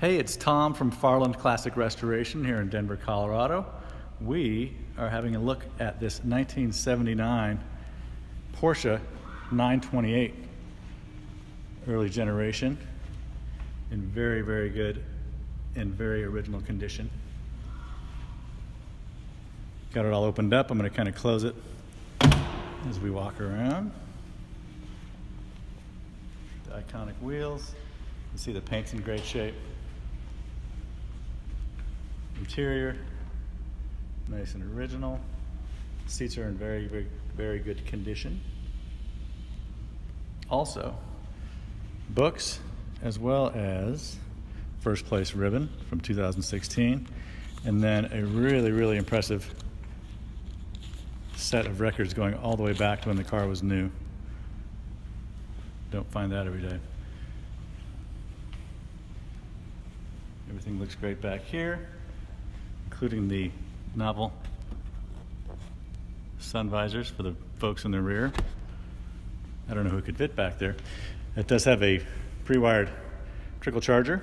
Hey, it's Tom from Farland Classic Restoration here in Denver, Colorado. We are having a look at this 1979 Porsche 928 early generation in very, very good and very original condition. Got it all opened up. I'm going to kind of close it as we walk around. The iconic wheels. You see the paint's in great shape. Interior, nice and original. Seats are in very, very, very good condition. Also, books as well as first place ribbon from 2016, and then a really, really impressive set of records going all the way back to when the car was new. Don't find that every day. Everything looks great back here, including the novel sun visors for the folks in the rear. I don't know who could fit back there. It does have a pre-wired trickle charger.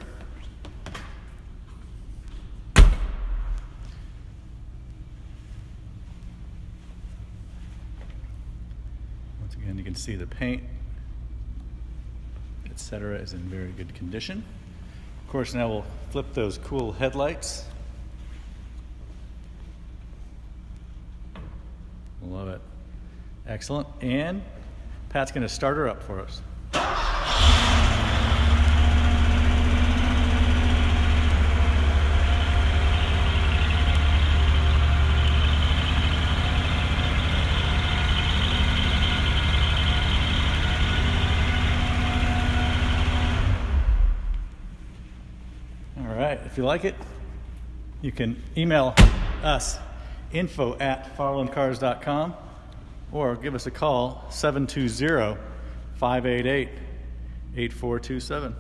Once again, you can see the paint, etc., is in very good condition. Of course, now we'll flip those cool headlights. Love it. Excellent. And Pat's going to start her up for us. All right. If you like it, you can email us info@farlandcars.com or give us a call 720-588-8427.